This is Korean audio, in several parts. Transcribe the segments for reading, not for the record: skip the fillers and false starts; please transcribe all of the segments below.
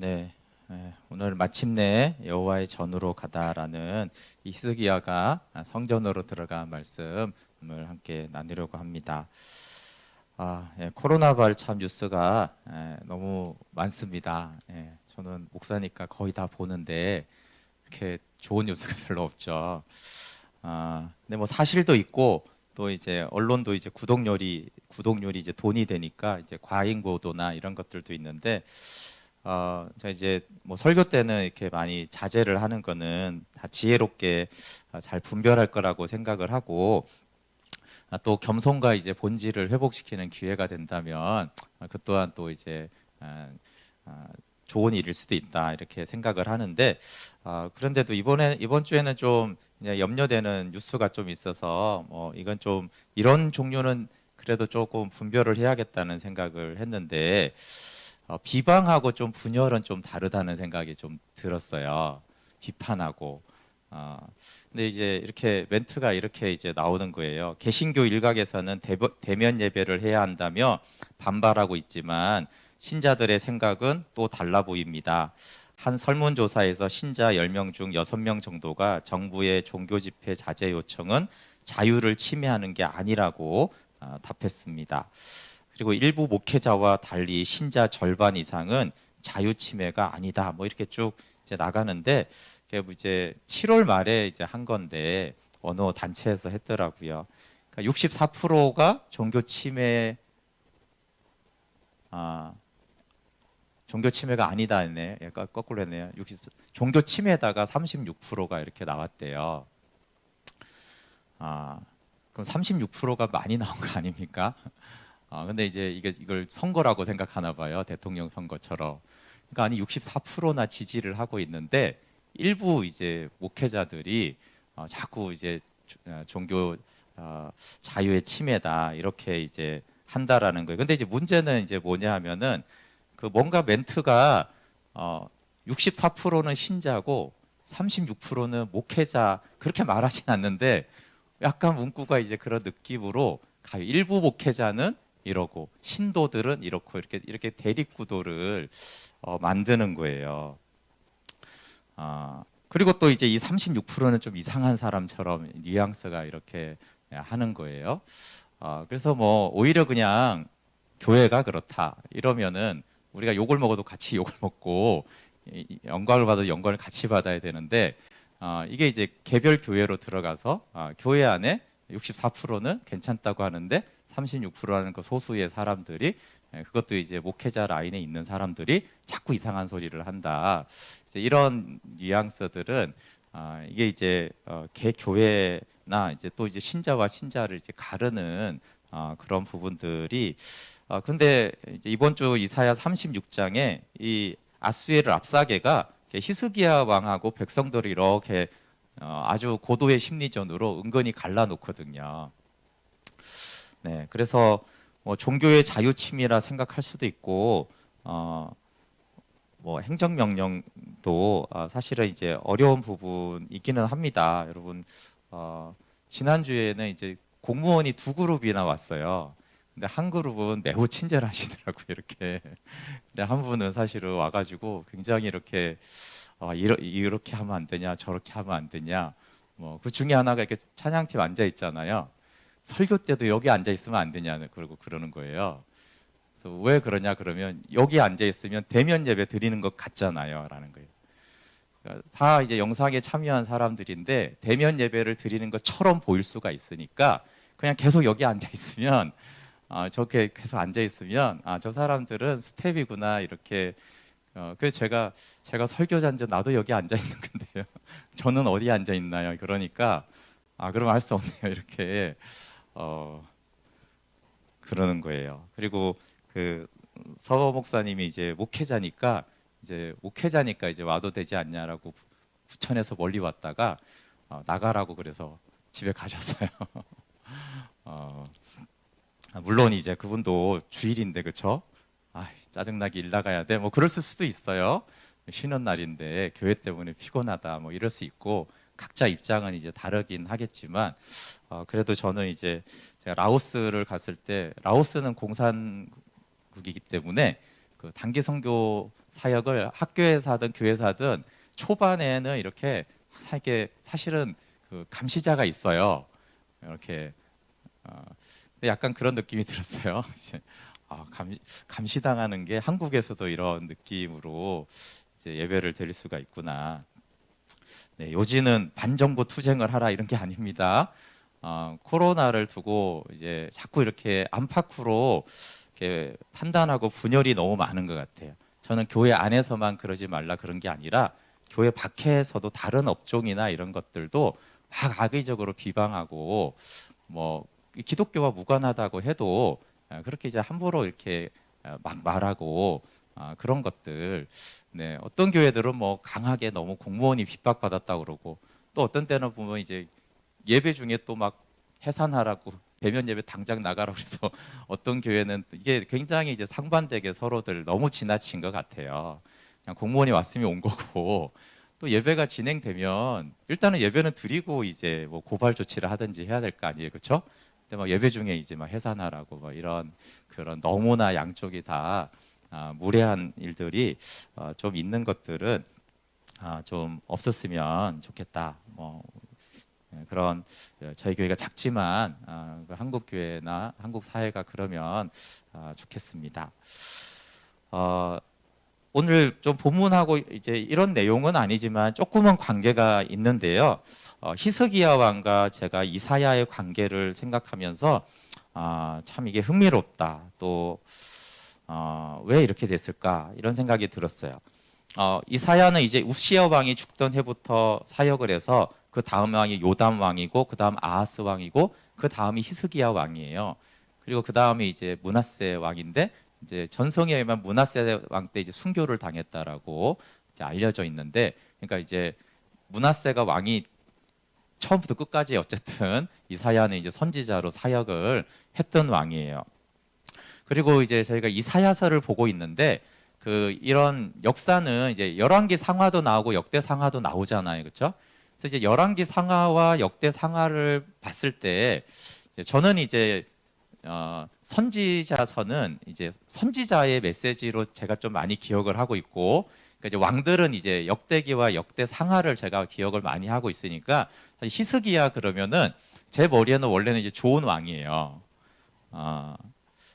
네, 오늘 마침내 여호와의 전으로 가다라는 이 히스기야가 성전으로 들어간 말씀을 함께 나누려고 합니다. 코로나 참 뉴스가 너무 많습니다. 저는 목사니까 거의 다 보는데 이렇게 좋은 뉴스가 별로 없죠. 근데 뭐 사실도 있고 또 이제 언론도 이제 구독률이 이제 돈이 되니까 이제 과잉 보도나 이런 것들도 있는데 제가 이제 뭐 설교 때는 이렇게 많이 자제를 하는 거는 다 지혜롭게 잘 분별할 거라고 생각을 하고 또 겸손과 이제 본질을 회복시키는 기회가 된다면 그 또한 또 이제 좋은 일일 수도 있다 이렇게 생각을 하는데 그런데도 이번 주에는 좀 이제 염려되는 뉴스가 좀 있어서 이건 좀 이런 종류는 그래도 조금 분별을 해야겠다는 생각을 했는데 비방하고 좀 분열은 좀 다르다는 생각이 좀 들었어요. 비판하고. 근데 이제 이렇게 멘트가 이렇게 이제 나오는 거예요. 개신교 일각에서는 대면 예배를 해야 한다며 반발하고 있지만 신자들의 생각은 또 달라 보입니다. 한 설문조사에서 신자 10명 중 6명 정도가 정부의 종교 집회 자제 요청은 자유를 침해하는 게 아니라고 답했습니다. 그리고 일부 목회자와 달리 신자 절반 이상은 자유 침해가 아니다. 뭐 이렇게 쭉 이제 나가는데 그게 뭐 이제 7월 말에 이제 한 건데 어느 단체에서 했더라고요. 그러니까 64%가 종교 침해가 아니다 했네. 약간 거꾸로 했네요. 종교 침해다가 36%가 이렇게 나왔대요. 그럼 36%가 많이 나온 거 아닙니까? 근데 이제 이걸 선거라고 생각하나 봐요. 대통령 선거처럼. 그러니까 아니 64%나 지지를 하고 있는데 일부 이제 목회자들이 자꾸 이제 종교 자유의 침해다 이렇게 이제 한다라는 거예요. 근데 이제 문제는 이제 뭐냐 하면은 그 뭔가 멘트가 64%는 신자고 36%는 목회자 그렇게 말하진 않는데 약간 문구가 이제 그런 느낌으로 가요. 일부 목회자는 이러고 신도들은 이렇고 이렇게 대립 구도를 만드는 거예요. 그리고 또 이제 이 36%는 좀 이상한 사람처럼 뉘앙스가 이렇게 하는 거예요. 그래서 뭐 오히려 그냥 교회가 그렇다 이러면은 우리가 욕을 먹어도 같이 욕을 먹고 영광을 받아도 영광을 같이 받아야 되는데 이게 이제 개별 교회로 들어가서 교회 안에 64%는 괜찮다고 하는데 36%라는 그 소수의 사람들이 그것도 이제 목회자 라인에 있는 사람들이 자꾸 이상한 소리를 한다. 이제 이런 뉘앙스들은 이게 이제 개교회나 이제 또 이제 신자와 신자를 이제 가르는 그런 부분들이 근데 이제 이번 주 이사야 36장에 이 아수에르 랍사게가 히스기야 왕하고 백성들을 이렇게 아주 고도의 심리전으로 은근히 갈라놓거든요. 네, 그래서 뭐 종교의 자유 침해라 생각할 수도 있고 뭐 행정명령도 사실은 이제 어려운 부분이기는 합니다. 여러분 지난주에는 이제 공무원이 두 그룹이나 왔어요. 근데 한 그룹은 매우 친절하시더라고요. 이렇게. 근데 한 분은 사실은 와가지고 굉장히 이렇게 이렇게 하면 안 되냐, 저렇게 하면 안 되냐. 뭐 그 중에 하나가 이렇게 찬양팀 앉아 있잖아요. 설교 때도 여기 앉아 있으면 안 되냐 그러고 그러는 거예요. 그래서 왜 그러냐 그러면 여기 앉아 있으면 대면 예배 드리는 것 같잖아요라는 거예요. 그러니까 다 이제 영상에 참여한 사람들인데 대면 예배를 드리는 것처럼 보일 수가 있으니까 그냥 계속 여기 앉아 있으면 저렇게 계속 앉아 있으면 저 사람들은 스텝이구나 이렇게 그래서 제가 설교자인데 나도 여기 앉아 있는 건데요. 저는 어디 앉아 있나요? 그러니까 그러면 할 수 없네요. 이렇게 그러는 거예요. 그리고 그 서 목사님이 이제 목회자니까 이제 와도 되지 않냐라고 부천에서 멀리 왔다가 나가라고 그래서 집에 가셨어요. 어, 물론 이제 그분도 주일인데 그쵸? 짜증나게 일 나가야 돼. 뭐 그럴 수도 있어요. 쉬는 날인데 교회 때문에 피곤하다. 뭐 이럴 수 있고 각자 입장은 이제 다르긴 하겠지만 그래도 저는 이제 제가 라오스를 갔을 때 라오스는 공산국이기 때문에 그 단기 선교 사역을 학교에서 하든 교회에서 하든 초반에는 이렇게 사실은 그 감시자가 있어요. 이렇게 근데 약간 그런 느낌이 들었어요. 이제 감시당하는 게 한국에서도 이런 느낌으로 이제 예배를 드릴 수가 있구나. 네, 요지는 반정부 투쟁을 하라 이런 게 아닙니다. 코로나를 두고 이제 자꾸 이렇게 안팎으로 이렇게 판단하고 분열이 너무 많은 것 같아요. 저는 교회 안에서만 그러지 말라 그런 게 아니라 교회 밖에서도 다른 업종이나 이런 것들도 막 악의적으로 비방하고 뭐 기독교와 무관하다고 해도 그렇게 이제 함부로 이렇게 막 말하고 그런 것들. 네, 어떤 교회들은 뭐 강하게 너무 공무원이 핍박받았다 그러고 또 어떤 때는 보면 이제 예배 중에 또 막 해산하라고 대면 예배 당장 나가라고 그래서 어떤 교회는 이게 굉장히 이제 상반되게 서로들 너무 지나친 것 같아요. 그냥 공무원이 왔으면 온 거고 또 예배가 진행되면 일단은 예배는 드리고 이제 뭐 고발 조치를 하든지 해야 될 거 아니에요, 그렇죠? 근데 막 예배 중에 이제 막 해산하라고 막 이런 그런 너무나 양쪽이 다 무례한 일들이 좀 있는 것들은 좀 없었으면 좋겠다. 뭐 그런 저희 교회가 작지만 그 한국 교회나 한국 사회가 그러면 좋겠습니다. 오늘 좀 본문하고 이제 이런 내용은 아니지만 조금은 관계가 있는데요. 히스기야 왕과 제가 이사야의 관계를 생각하면서 참 이게 흥미롭다. 또 왜 이렇게 됐을까 이런 생각이 들었어요. 이사야는 이제 우시야 왕이 죽던 해부터 사역을 해서 그 다음 왕이 요담 왕이고 그 다음 아하스 왕이고 그 다음이 히스기야 왕이에요. 그리고 그 다음이 이제 므낫세 왕인데 이제 전성에 의하면 므낫세 왕 때 이제 순교를 당했다라고 이제 알려져 있는데, 그러니까 이제 므낫세가 왕이 처음부터 끝까지 어쨌든 이사야는 이제 선지자로 사역을 했던 왕이에요. 그리고 이제 저희가 이사야서를 보고 있는데 그 이런 역사는 이제 열왕기 상하도 나오고 역대 상하도 나오잖아요, 그렇죠? 그래서 이제 열왕기 상하와 역대 상하를 봤을 때 저는 이제 선지자서는 이제 선지자의 메시지로 제가 좀 많이 기억을 하고 있고, 그러니까 이제 왕들은 이제 역대기와 역대 상하를 제가 기억을 많이 하고 있으니까 히스기야 그러면은 제 머리에는 원래는 이제 좋은 왕이에요.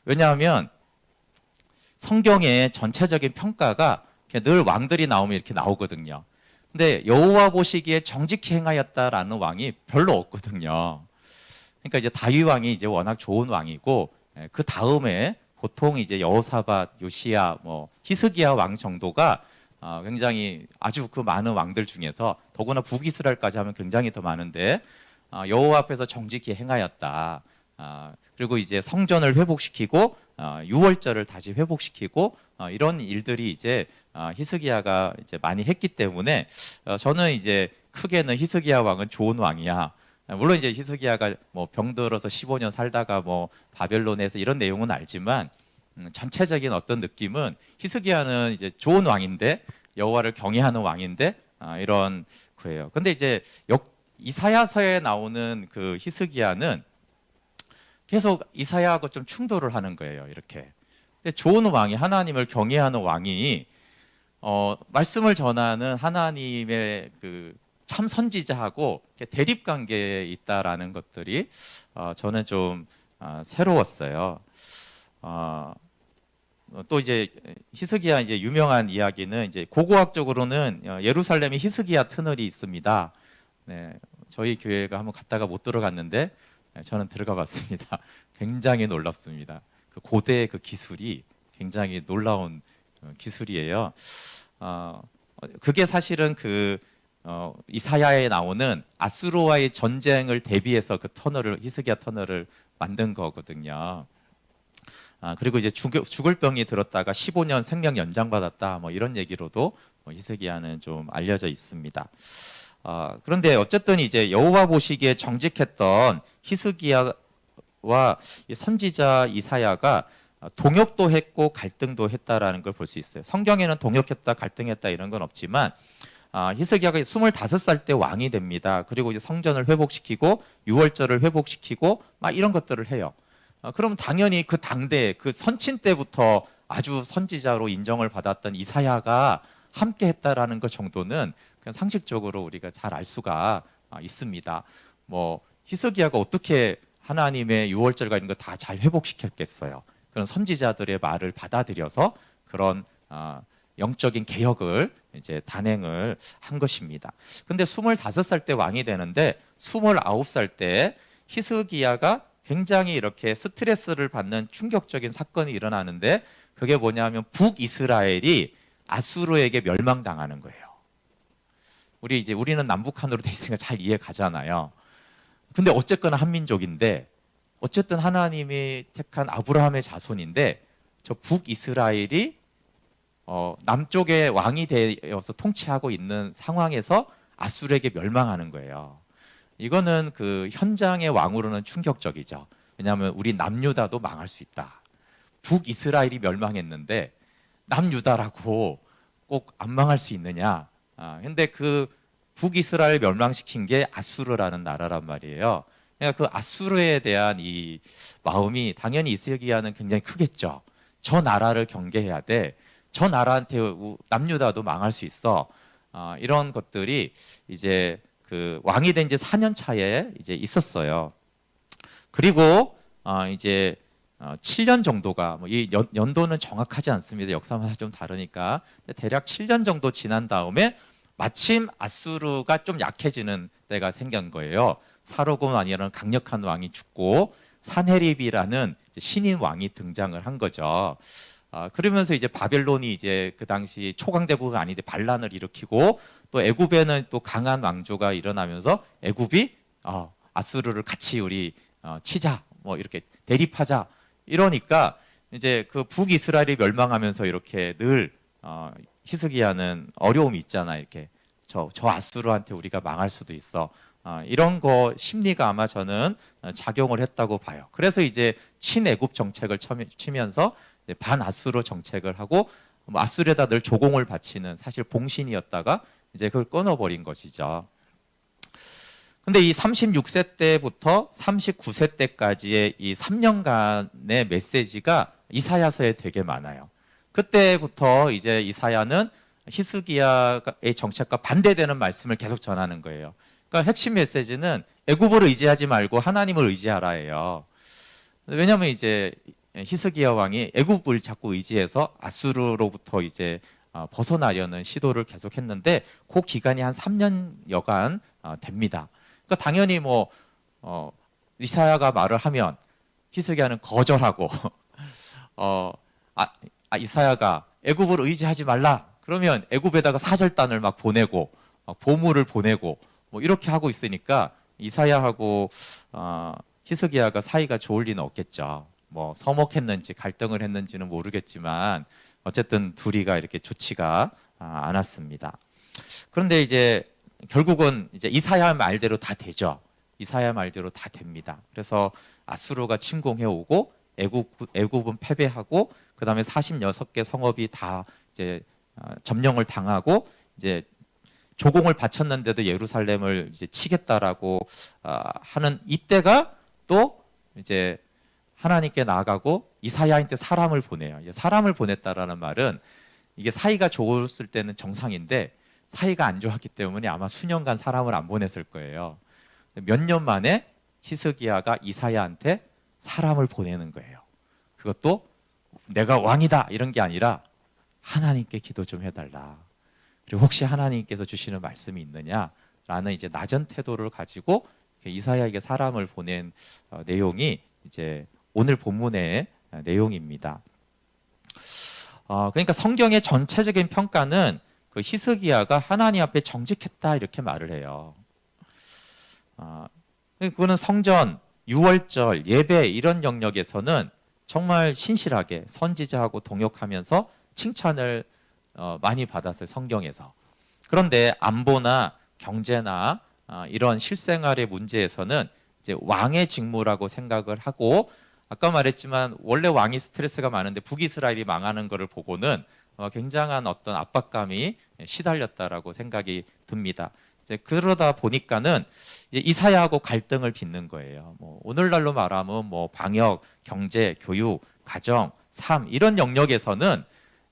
왜냐하면 성경의 전체적인 평가가 늘 왕들이 나오면 이렇게 나오거든요. 근데 여호와 보시기에 정직히 행하였다라는 왕이 별로 없거든요. 그러니까 이제 다윗 왕이 이제 워낙 좋은 왕이고 그 다음에 보통 이제 여호사밧, 요시야, 뭐 히스기야 왕 정도가 굉장히 아주 그 많은 왕들 중에서 더구나 북이스라엘까지 하면 굉장히 더 많은데 여호와 앞에서 정직히 행하였다. 그리고 이제 성전을 회복시키고 유월절을 다시 회복시키고 이런 일들이 이제 히스기야가 이제 많이 했기 때문에 저는 이제 크게는 히스기야 왕은 좋은 왕이야. 물론 이제 히스기야가 뭐 병들어서 15년 살다가 뭐 바벨론에서 이런 내용은 알지만 전체적인 어떤 느낌은 히스기야는 이제 좋은 왕인데 여호와를 경외하는 왕인데 이런 거예요. 근데 이제 이사야서에 나오는 그 히스기야는 계속 이사야하고 좀 충돌을 하는 거예요. 이렇게. 근데 좋은 왕이 하나님을 경외하는 왕이 말씀을 전하는 하나님의 그 참 선지자하고 대립 관계에 있다라는 것들이 저는 좀 새로웠어요. 또 이제 히스기야 이제 유명한 이야기는 이제 고고학적으로는 예루살렘에 히스기야 터널이 있습니다. 네, 저희 교회가 한번 갔다가 못 들어갔는데 저는 들어가 봤습니다. 굉장히 놀랍습니다. 그 고대의 그 기술이 굉장히 놀라운 기술이에요. 그게 사실은 그 이사야에 나오는 아수르와의 전쟁을 대비해서 그 터널을 히스기야 터널을 만든 거거든요. 그리고 이제 죽을 병이 들었다가 15년 생명 연장 받았다 뭐 이런 얘기로도 히스기야는 좀 알려져 있습니다. 그런데 어쨌든 이제 여호와 보시기에 정직했던 히스기야와 선지자 이사야가 동역도 했고 갈등도 했다라는 걸 볼 수 있어요. 성경에는 동역했다, 갈등했다 이런 건 없지만 히스기야가 25살 때 왕이 됩니다. 그리고 이제 성전을 회복시키고 유월절을 회복시키고 막 이런 것들을 해요. 그럼 당연히 그 당대 그 선친 때부터 아주 선지자로 인정을 받았던 이사야가 함께 했다라는 것 정도는 그냥 상식적으로 우리가 잘 알 수가 있습니다. 뭐 히스기야가 어떻게 하나님의 유월절과 이런 거 다 잘 회복시켰겠어요. 그런 선지자들의 말을 받아들여서 그런 영적인 개혁을 이제 단행을 한 것입니다. 근데 25살 때 왕이 되는데 29살 때 히스기야가 굉장히 이렇게 스트레스를 받는 충격적인 사건이 일어나는데 그게 뭐냐면 북이스라엘이 아수르에게 멸망당하는 거예요. 우리는 남북한으로 돼 있으니까 잘 이해 가잖아요. 근데 어쨌거나 한민족인데 어쨌든 하나님이 택한 아브라함의 자손인데 저 북이스라엘이 남쪽의 왕이 되어서 통치하고 있는 상황에서 아수르에게 멸망하는 거예요. 이거는 그 현장의 왕으로는 충격적이죠. 왜냐하면 우리 남유다도 망할 수 있다. 북이스라엘이 멸망했는데 남유다라고 꼭 안 망할 수 있느냐? 근데 그 북이스라엘 멸망시킨 게 아수르라는 나라란 말이에요. 그러니까 그 아수르에 대한 이 마음이 당연히 히스기야는 굉장히 크겠죠. 저 나라를 경계해야 돼. 저 나라한테 남유다도 망할 수 있어. 이런 것들이 이제 그 왕이 된 지 4년 차에 이제 있었어요. 그리고 이제 7년 정도가 이 연도는 정확하지 않습니다. 역사마다 좀 다르니까 대략 7년 정도 지난 다음에 마침 아수르가 좀 약해지는 때가 생긴 거예요. 사르곤왕이라는 강력한 왕이 죽고 산헤립이라는 신인 왕이 등장을 한 거죠. 그러면서 이제 바벨론이 이제 그 당시 초강대국은 아닌데 반란을 일으키고 또 애굽에는 또 강한 왕조가 일어나면서 애굽이 아수르를 같이 우리 치자 뭐 이렇게 대립하자 이러니까 이제 그 북이스라엘이 멸망하면서 이렇게 늘 히스기야는 어려움이 있잖아. 이렇게 저 아수르한테 우리가 망할 수도 있어. 이런 거 심리가 아마 저는 작용을 했다고 봐요. 그래서 이제 친애굽 정책을 치면서 반아수르 정책을 하고 아수르에다 늘 조공을 바치는 사실 봉신이었다가 이제 그걸 끊어버린 것이죠. 근데 이 36세 때부터 39세 때까지의 이 3년간의 메시지가 이사야서에 되게 많아요. 그때부터 이제 이사야는 히스기야의 정책과 반대되는 말씀을 계속 전하는 거예요. 그러니까 핵심 메시지는 애굽을 의지하지 말고 하나님을 의지하라예요. 왜냐하면 이제 히스기야 왕이 애굽을 자꾸 의지해서 아수르로부터 이제 벗어나려는 시도를 계속했는데 그 기간이 한 3년여간 됩니다. 그러니까 당연히 뭐 이사야가 말을 하면 히스기야는 거절하고 이사야가 애굽을 의지하지 말라 그러면 애굽에다가 사절단을 막 보내고 보물을 보내고 뭐 이렇게 하고 있으니까 이사야하고 히스기야가 사이가 좋을 리는 없겠죠. 뭐 서먹했는지 갈등을 했는지는 모르겠지만 어쨌든 둘이가 이렇게 좋지가 않았습니다. 그런데 이제 결국은 이제 이사야 말대로 다 되죠. 이사야 말대로 다 됩니다. 그래서 아수르가 침공해 오고 애굽은 패배하고 그다음에 46개 성읍이 다 이제 점령을 당하고 이제 조공을 바쳤는데도 예루살렘을 이제 치겠다라고 하는 이때가 또 이제 하나님께 나아가고 이사야한테 사람을 보내요. 사람을 보냈다라는 말은 이게 사이가 좋았을 때는 정상인데 사이가 안 좋았기 때문에 아마 수년간 사람을 안 보냈을 거예요. 몇 년 만에 히스기야가 이사야한테 사람을 보내는 거예요. 그것도 내가 왕이다 이런 게 아니라 하나님께 기도 좀 해달라. 그리고 혹시 하나님께서 주시는 말씀이 있느냐라는 이제 낮은 태도를 가지고 이사야에게 사람을 보낸 내용이 이제 오늘 본문의 내용입니다. 그러니까 성경의 전체적인 평가는 그 히스기야가 하나님 앞에 정직했다 이렇게 말을 해요. 그거는 성전, 유월절, 예배 이런 영역에서는 정말 신실하게 선지자하고 동역하면서 칭찬을 많이 받았어요. 성경에서. 그런데 안보나 경제나 이런 실생활의 문제에서는 이제 왕의 직무라고 생각을 하고 아까 말했지만 원래 왕이 스트레스가 많은데 북이스라엘이 망하는 것을 보고는 굉장한 어떤 압박감이 시달렸다라고 생각이 듭니다. 이제 그러다 보니까는 이제 이사야하고 갈등을 빚는 거예요. 뭐 오늘날로 말하면 뭐 방역, 경제, 교육, 가정, 삶 이런 영역에서는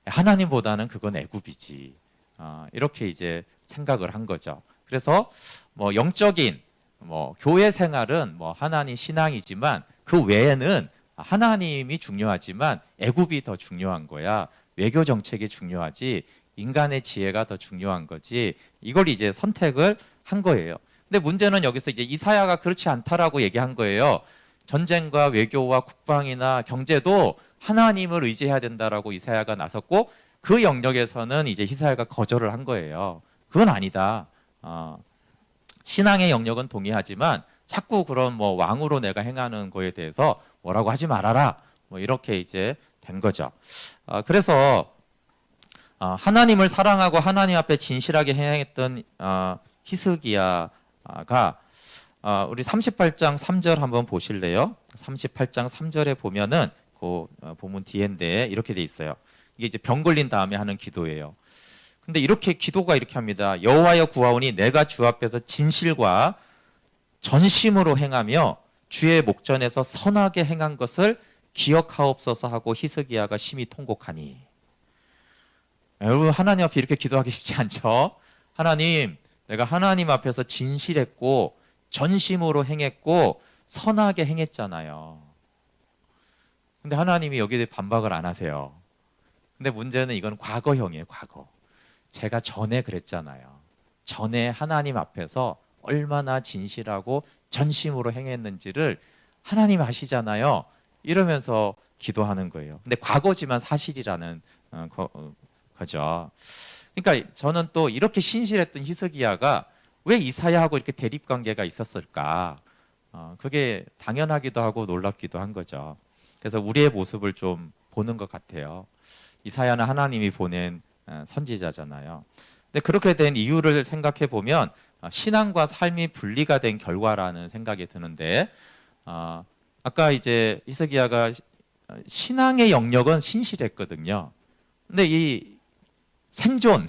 하나님보다는 그건 애굽이지. 이렇게 이제 생각을 한 거죠. 그래서 뭐 영적인 뭐 교회 생활은 뭐 하나님 신앙이지만 그 외에는 하나님이 중요하지만 애굽이 더 중요한 거야. 외교 정책이 중요하지 인간의 지혜가 더 중요한 거지. 이걸 이제 선택을 한 거예요. 근데 문제는 여기서 이제 이사야가 그렇지 않다라고 얘기한 거예요. 전쟁과 외교와 국방이나 경제도 하나님을 의지해야 된다라고 이사야가 나섰고 그 영역에서는 이제 이사야가 거절을 한 거예요. 그건 아니다. 신앙의 영역은 동의하지만 자꾸 그런 뭐 왕으로 내가 행하는 거에 대해서 뭐라고 하지 말아라. 뭐 이렇게 이제 된 거죠. 그래서 하나님을 사랑하고 하나님 앞에 진실하게 행했던 히스기야가 우리 38장 3절 한번 보실래요? 38장 3절에 보면은 그 본문 뒤인데 이렇게 돼 있어요. 이게 이제 병 걸린 다음에 하는 기도예요. 근데 이렇게 기도가 이렇게 합니다. 여호와여 구하오니 내가 주 앞에서 진실과 전심으로 행하며 주의 목전에서 선하게 행한 것을 기억하옵소서 하고 히스기야가 심히 통곡하니. 여러분 하나님 앞에 이렇게 기도하기 쉽지 않죠? 하나님, 내가 하나님 앞에서 진실했고 전심으로 행했고 선하게 행했잖아요. 근데 하나님이 여기에 대해 반박을 안 하세요. 근데 문제는 이건 과거형이에요, 과거. 제가 전에 그랬잖아요. 전에 하나님 앞에서 얼마나 진실하고 전심으로 행했는지를 하나님 아시잖아요. 이러면서 기도하는 거예요. 근데 과거지만 사실이라는 거죠. 그러니까 저는 또 이렇게 신실했던 히스기야가 왜 이사야하고 이렇게 대립 관계가 있었을까? 그게 당연하기도 하고 놀랍기도 한 거죠. 그래서 우리의 모습을 좀 보는 것 같아요. 이사야는 하나님이 보낸 선지자잖아요. 근데 그렇게 된 이유를 생각해 보면 신앙과 삶이 분리가 된 결과라는 생각이 드는데, 아까 이제 히스기야가 신앙의 영역은 신실했거든요. 근데 이 생존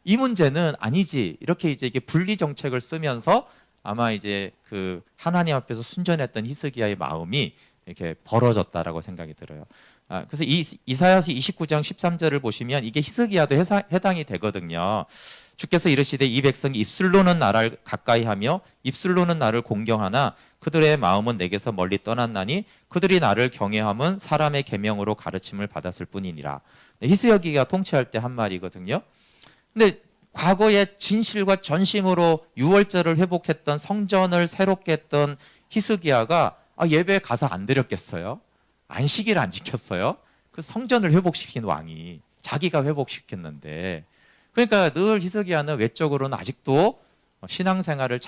이 문제는 아니지. 이렇게 이제 분리 정책을 쓰면서 아마 이제 그 하나님 앞에서 순전했던 히스기야의 마음이 이렇게 벌어졌다라고 생각이 들어요. 그래서 이사야서 29장 13절을 보시면 이게 히스기야도 해당이 되거든요. 주께서 이르시되 이 백성이 입술로는 나를 가까이하며 입술로는 나를 공경하나 그들의 마음은 내게서 멀리 떠났나니 그들이 나를 경외함은 사람의 계명으로 가르침을 받았을 뿐이니라. 히스기야가 통치할 때 한 말이거든요. 근데 과거에 진실과 전심으로 유월절을 회복했던 성전을 새롭게 했던 히스기야가 예배에 가서 안 드렸겠어요? 안식일을 안 지켰어요? 그 성전을 회복시킨 왕이 자기가 회복시켰는데, 그러니까 늘 히스기야는 외적으로는 아직도 신앙생활을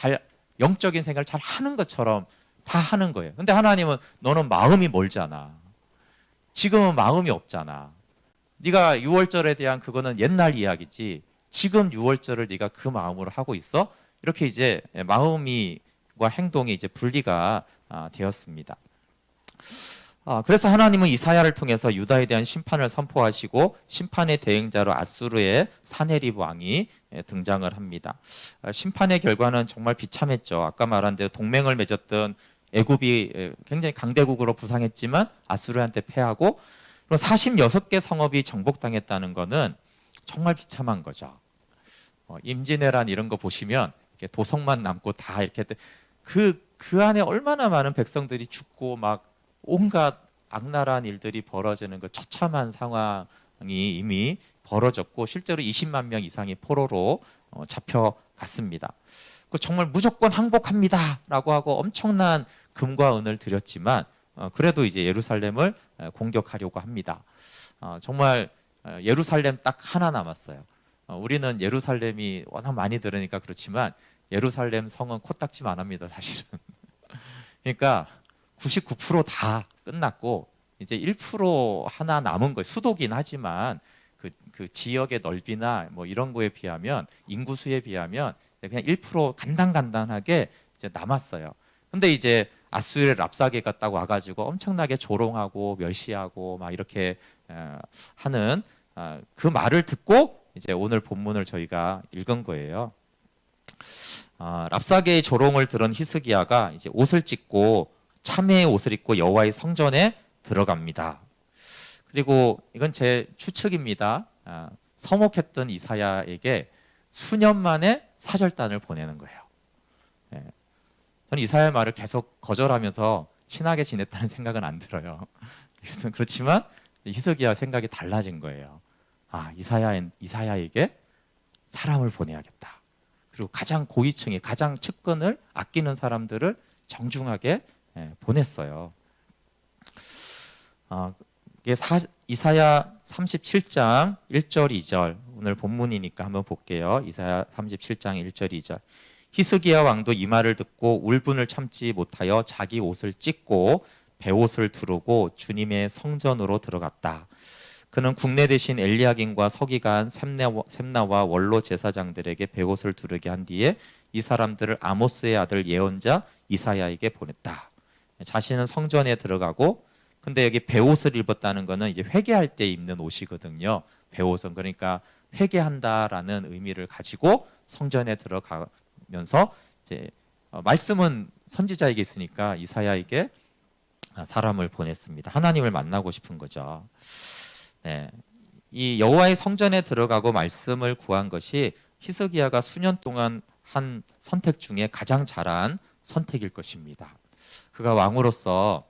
영적인 생활을 잘 하는 것처럼 다 하는 거예요. 근데 하나님은 너는 마음이 멀잖아. 지금은 마음이 없잖아. 네가 유월절에 대한 그거는 옛날 이야기지. 지금 유월절을 네가 그 마음으로 하고 있어? 이렇게 이제 마음과 행동이 이제 분리가 되었습니다. 그래서 하나님은 이사야를 통해서 유다에 대한 심판을 선포하시고 심판의 대행자로 아수르의 사네립 왕이 등장을 합니다. 심판의 결과는 정말 비참했죠. 아까 말한 대로 동맹을 맺었던 애굽이 굉장히 강대국으로 부상했지만 아수르한테 패하고 46개 성읍이 정복당했다는 것은 정말 비참한 거죠. 임진왜란 이런 거 보시면 이렇게 도성만 남고 다 이렇게 그 안에 얼마나 많은 백성들이 죽고 막 온갖 악랄한 일들이 벌어지는 그 처참한 상황이 이미 벌어졌고 실제로 20만 명 이상이 포로로 잡혀갔습니다. 정말 무조건 항복합니다라고 하고 엄청난 금과 은을 드렸지만 그래도 이제 예루살렘을 공격하려고 합니다. 정말 예루살렘 딱 하나 남았어요. 우리는 예루살렘이 워낙 많이 들으니까 그렇지만 예루살렘 성은 코딱지만 합니다, 사실은. 그러니까 99%다 끝났고 이제 1% 하나 남은 거예요. 수도긴 하지만 그 지역의 넓이나 뭐 이런 거에 비하면 인구수에 비하면 그냥 1% 간단간단하게 이제 남았어요. 근데 이제 아수르의 랍사게가 딱 와가지고 엄청나게 조롱하고 멸시하고 막 이렇게 하는 그 말을 듣고 이제 오늘 본문을 저희가 읽은 거예요. 랍사게의 조롱을 들은 히스기야가 이제 옷을 찢고 참회의 옷을 입고 여호와의 성전에 들어갑니다. 그리고 이건 제 추측입니다. 서목했던 이사야에게 수년 만에 사절단을 보내는 거예요. 예. 저는 이사야의 말을 계속 거절하면서 친하게 지냈다는 생각은 안 들어요. 그래서 그렇지만 히스기야 생각이 달라진 거예요. 이사야에게 사람을 보내야겠다. 그리고 가장 고위층에 가장 측근을 아끼는 사람들을 정중하게 보냈어요. 이게 이사야 37장 1절 2절 오늘 본문이니까 한번 볼게요. 이사야 37장 1절 2절. 히스기야 왕도 이 말을 듣고 울분을 참지 못하여 자기 옷을 찢고 베옷을 두르고 주님의 성전으로 들어갔다. 그는 국내 대신 엘리야긴과 서기관 셈나와 원로 제사장들에게 베옷을 두르게 한 뒤에 이 사람들을 아모스의 아들 예언자 이사야에게 보냈다. 자신은 성전에 들어가고, 근데 여기 베옷을 입었다는 것은 이제 회개할 때 입는 옷이거든요. 베옷은 그러니까 회개한다라는 의미를 가지고 성전에 들어가면서 이제 말씀은 선지자에게 있으니까 이사야에게 사람을 보냈습니다. 하나님을 만나고 싶은 거죠. 네, 이 여호와의 성전에 들어가고 말씀을 구한 것이 히스기야가 수년 동안 한 선택 중에 가장 잘한 선택일 것입니다. 그가 왕으로서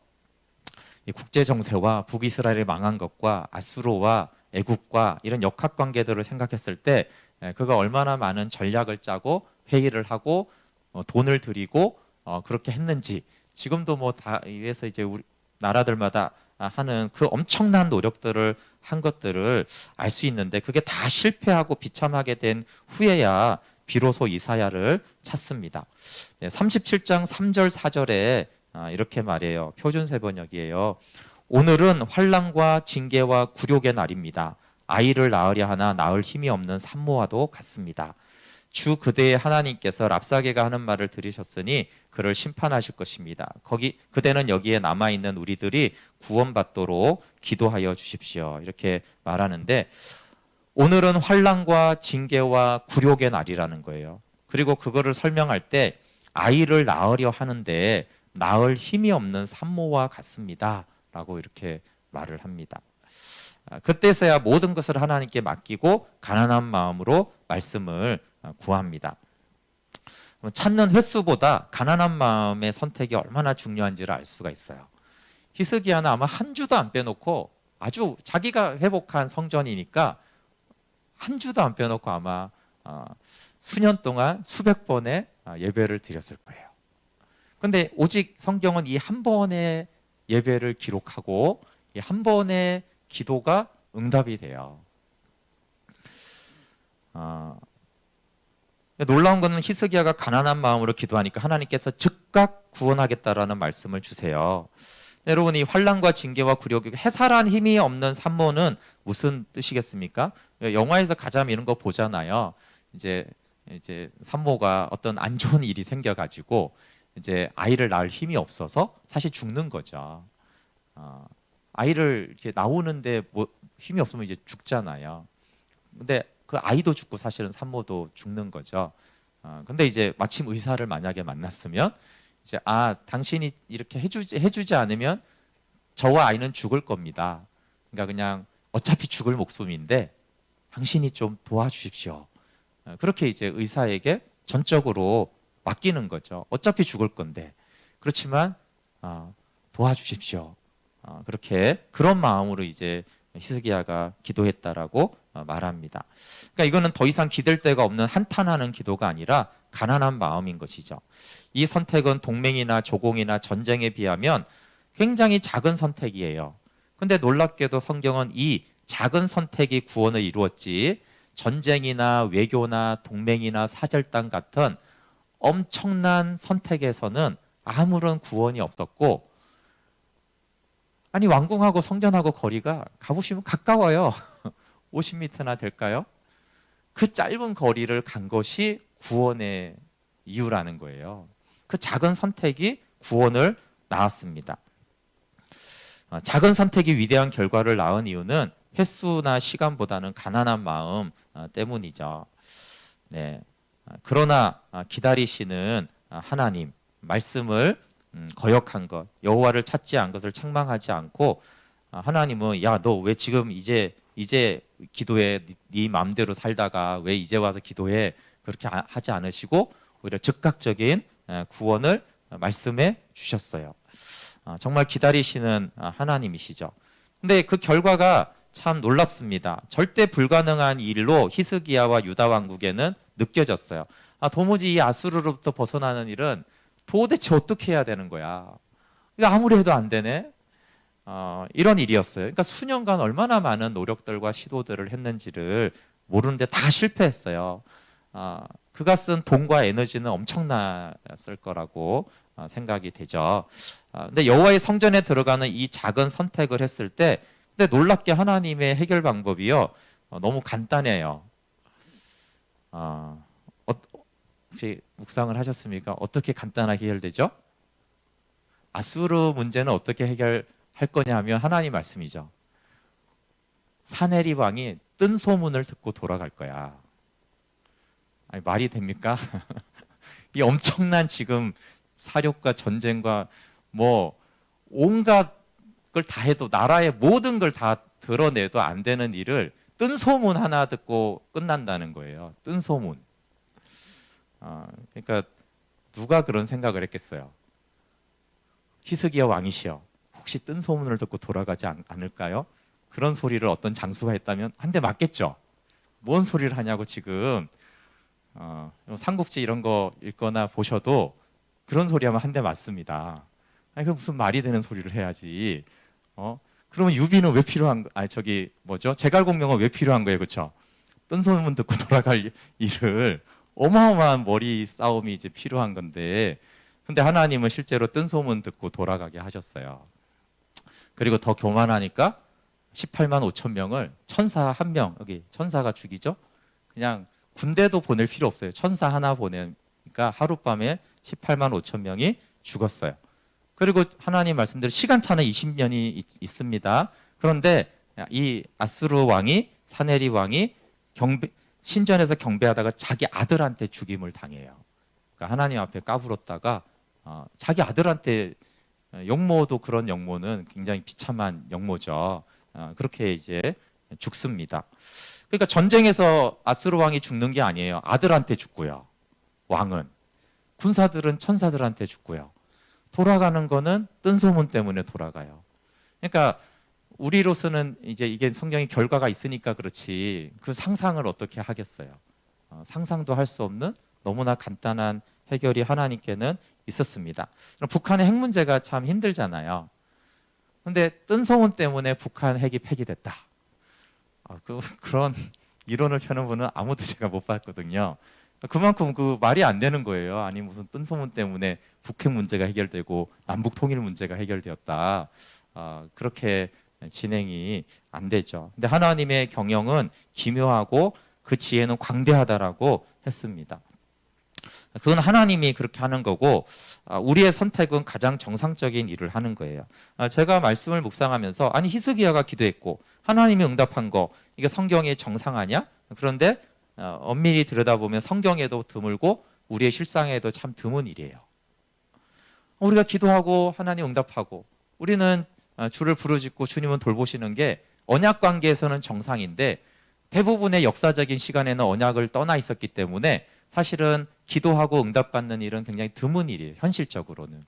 이 국제 정세와 북이스라엘이 망한 것과 아수르와 애굽과 이런 역학 관계들을 생각했을 때 그가 얼마나 많은 전략을 짜고 회의를 하고 돈을 들이고 그렇게 했는지, 지금도 뭐 다 위에서 이제 우리 나라들마다 하는 그 엄청난 노력들을 한 것들을 알 수 있는데, 그게 다 실패하고 비참하게 된 후에야 비로소 이사야를 찾습니다. 37장 3절 4절에 이렇게 말해요. 표준세 번역이에요. 오늘은 환난과 징계와 굴욕의 날입니다. 아이를 낳으려 하나 낳을 힘이 없는 산모와도 같습니다. 주 그대의 하나님께서 랍사게가 하는 말을 들으셨으니 그를 심판하실 것입니다. 그대는 여기에 남아있는 우리들이 구원받도록 기도하여 주십시오. 이렇게 말하는데, 오늘은 환난과 징계와 굴욕의 날이라는 거예요. 그리고 그거를 설명할 때 아이를 낳으려 하는데 낳을 힘이 없는 산모와 같습니다 라고 이렇게 말을 합니다. 그때서야 모든 것을 하나님께 맡기고 가난한 마음으로 말씀을 구합니다. 찾는 횟수보다 가난한 마음의 선택이 얼마나 중요한지를 알 수가 있어요. 히스기야는 아마 한 주도 안 빼놓고, 아주 자기가 회복한 성전이니까 한 주도 안 빼놓고 아마 수년 동안 수백 번의 예배를 드렸을 거예요. 근데 오직 성경은 이 한 번의 예배를 기록하고 이 한 번의 기도가 응답이 돼요. 놀라운 것은 히스기야가 가난한 마음으로 기도하니까 하나님께서 즉각 구원하겠다라는 말씀을 주세요. 여러분, 이 환난과 징계와 굴욕이 해살한 힘이 없는 산모는 무슨 뜻이겠습니까? 영화에서 가자면 이런 거 보잖아요. 이제 산모가 어떤 안 좋은 일이 생겨가지고 이제 아이를 낳을 힘이 없어서 사실 죽는 거죠. 아이를 이렇게 나오는데 뭐 힘이 없으면 이제 죽잖아요. 근데 그 아이도 죽고 사실은 산모도 죽는 거죠. 근데 이제 마침 의사를 만약에 만났으면 이제 당신이 이렇게 해주지 않으면 저와 아이는 죽을 겁니다. 그러니까 그냥 어차피 죽을 목숨인데 당신이 좀 도와주십시오. 그렇게 이제 의사에게 전적으로 맡기는 거죠. 어차피 죽을 건데. 그렇지만 도와주십시오. 그렇게 그런 마음으로 이제 히스기야가 기도했다라고 말합니다. 그러니까 이거는 더 이상 기댈 데가 없는 한탄하는 기도가 아니라 가난한 마음인 것이죠. 이 선택은 동맹이나 조공이나 전쟁에 비하면 굉장히 작은 선택이에요. 근데 놀랍게도 성경은 이 작은 선택이 구원을 이루었지, 전쟁이나 외교나 동맹이나 사절단 같은 엄청난 선택에서는 아무런 구원이 없었고, 아니 왕궁하고 성전하고 거리가 가보시면 가까워요. 50m나 될까요? 그 짧은 거리를 간 것이 구원의 이유라는 거예요. 그 작은 선택이 구원을 낳았습니다. 작은 선택이 위대한 결과를 낳은 이유는 횟수나 시간보다는 가난한 마음 때문이죠. 네. 그러나 기다리시는 하나님, 말씀을 거역한 것, 여호와를 찾지 않은 것을 책망하지 않고 하나님은 야, 너 왜 지금 이제 기도해? 네 마음대로 살다가 왜 이제 와서 기도해? 그렇게 하지 않으시고 오히려 즉각적인 구원을 말씀해 주셨어요. 정말 기다리시는 하나님이시죠. 근데 그 결과가 참 놀랍습니다. 절대 불가능한 일로 히스기야와 유다 왕국에는 느껴졌어요. 도무지 이 아수르로부터 벗어나는 일은 도대체 어떻게 해야 되는 거야? 이거 아무리 해도 안 되네. 이런 일이었어요. 그러니까 수년간 얼마나 많은 노력들과 시도들을 했는지를 모르는데 다 실패했어요. 그가 쓴 돈과 에너지는 엄청났을 거라고 생각이 되죠. 근데 여호와의 성전에 들어가는 이 작은 선택을 했을 때, 근데 놀랍게 하나님의 해결 방법이요, 너무 간단해요. 혹시 묵상을 하셨습니까? 어떻게 간단하게 해결되죠? 아수르 문제는 어떻게 해결할 거냐 하면 하나님 말씀이죠. 사네립 왕이 뜬 소문을 듣고 돌아갈 거야. 아니, 말이 됩니까? 이 엄청난 지금 사력과 전쟁과 뭐 온갖 걸 다 해도, 나라의 모든 걸 다 드러내도 안 되는 일을 뜬 소문 하나 듣고 끝난다는 거예요. 뜬 소문. 그러니까 누가 그런 생각을 했겠어요? 히스기야 왕이시여, 혹시 뜬 소문을 듣고 돌아가지 않을까요? 그런 소리를 어떤 장수가 했다면 한 대 맞겠죠. 뭔 소리를 하냐고 지금. 삼국지 이런 거 읽거나 보셔도 그런 소리 하면 한 대 맞습니다. 아니, 그 무슨 말이 되는 소리를 해야지. 그러면 유비는 왜 필요한? 저기 뭐죠? 제갈공명은 왜 필요한 거예요, 그렇죠? 뜬 소문 듣고 돌아갈 일을, 어마어마한 머리 싸움이 이제 필요한 건데, 근데 하나님은 실제로 뜬 소문 듣고 돌아가게 하셨어요. 그리고 더 교만하니까 18만 5천 명을 천사 한 명, 여기 천사가 죽이죠. 그냥 군대도 보낼 필요 없어요. 천사 하나 보내니까 하룻밤에 18만 5천 명이 죽었어요. 그리고 하나님 말씀대로 시간차는 20년이 있습니다. 그런데 이 아수르 왕이, 사네립 왕이 신전에서 경배하다가 자기 아들한테 죽임을 당해요. 그러니까 하나님 앞에 까불었다가 자기 아들한테, 영모도 그런 영모는 굉장히 비참한 영모죠. 그렇게 이제 죽습니다. 그러니까 전쟁에서 아수르 왕이 죽는 게 아니에요. 아들한테 죽고요. 왕은. 군사들은 천사들한테 죽고요. 돌아가는 거는 뜬 소문 때문에 돌아가요. 그러니까 우리로서는 이제 이게 성경의 결과가 있으니까 그렇지, 그 상상을 어떻게 하겠어요? 상상도 할 수 없는 너무나 간단한 해결이 하나님께는 있었습니다. 북한의 핵 문제가 참 힘들잖아요. 근데 뜬 소문 때문에 북한 핵이 폐기됐다. 그런 이론을 펴는 분은 아무도 제가 못 봤거든요. 그만큼 그 말이 안 되는 거예요. 아니, 무슨 뜬 소문 때문에 북핵 문제가 해결되고 남북 통일 문제가 해결되었다. 그렇게 진행이 안 되죠. 근데 하나님의 경영은 기묘하고 그 지혜는 광대하다라고 했습니다. 그건 하나님이 그렇게 하는 거고, 우리의 선택은 가장 정상적인 일을 하는 거예요. 제가 말씀을 묵상하면서, 아니, 히스기야가 기도했고 하나님이 응답한 거, 이게 성경의 정상하냐? 그런데 엄밀히 들여다보면 성경에도 드물고 우리의 실상에도 참 드문 일이에요. 우리가 기도하고 하나님 응답하고, 우리는 주를 부르짖고 주님은 돌보시는 게 언약 관계에서는 정상인데, 대부분의 역사적인 시간에는 언약을 떠나 있었기 때문에 사실은 기도하고 응답받는 일은 굉장히 드문 일이에요, 현실적으로는.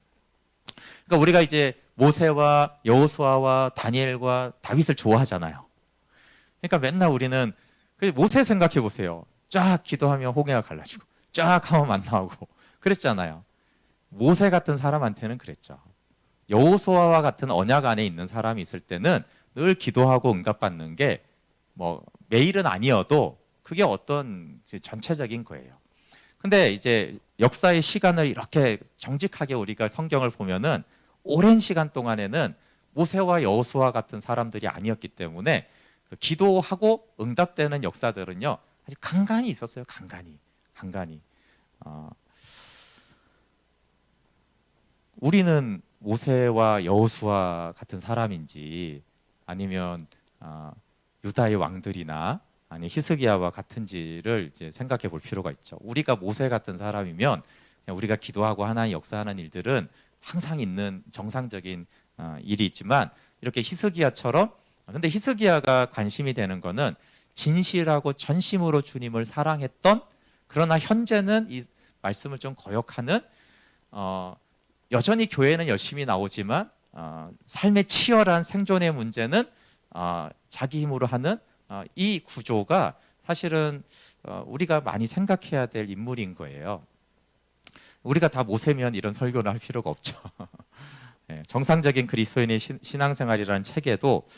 그러니까 우리가 이제 모세와 여호수아와 다니엘과 다윗을 좋아하잖아요. 그러니까 맨날 우리는 모세 생각해 보세요. 쫙 기도하면 홍해가 갈라지고, 쫙 하면 만나오고 그랬잖아요. 모세 같은 사람한테는 그랬죠. 여호수아와 같은 언약 안에 있는 사람이 있을 때는 늘 기도하고 응답받는 게 뭐 매일은 아니어도 그게 어떤 전체적인 거예요. 근데 이제 역사의 시간을 이렇게 정직하게 우리가 성경을 보면은 오랜 시간 동안에는 모세와 여호수아 같은 사람들이 아니었기 때문에 그 기도하고 응답되는 역사들은요, 아주 간간히 있었어요. 간간히. 우리는 모세와 여호수아 같은 사람인지, 아니면 유다의 왕들이나 아니 히스기야와 같은지를 이제 생각해 볼 필요가 있죠. 우리가 모세 같은 사람이면 그냥 우리가 기도하고 하나님 역사하는 일들은 항상 있는 정상적인 일이 있지만, 이렇게 히스기야처럼. 근데 히스기야가 관심이 되는 거는 진실하고 전심으로 주님을 사랑했던, 그러나 현재는 이 말씀을 좀 거역하는, 여전히 교회는 열심히 나오지만 삶의 치열한 생존의 문제는 자기 힘으로 하는 이 구조가 사실은 우리가 많이 생각해야 될 인물인 거예요. 우리가 다 모세면 이런 설교를 할 필요가 없죠. 정상적인 그리스도인의 신앙생활이라는 책에도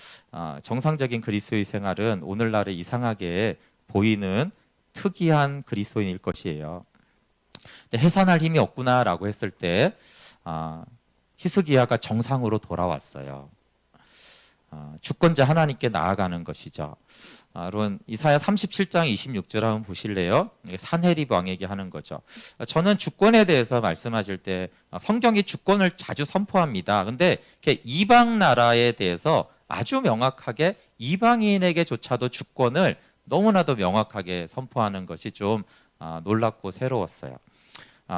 정상적인 그리스도의 생활은 오늘날에 이상하게 보이는 특이한 그리스도인일 것이에요. 해산할 힘이 없구나라고 했을 때 히스기야가 정상으로 돌아왔어요. 주권자 하나님께 나아가는 것이죠. 여러분 이사야 37장 26절 한번 보실래요? 산헤립 왕에게 하는 거죠. 저는 주권에 대해서 말씀하실 때 성경이 주권을 자주 선포합니다. 근데 이방 나라에 대해서 아주 명확하게 이방인에게조차도 주권을 너무나도 명확하게 선포하는 것이 좀 놀랍고 새로웠어요.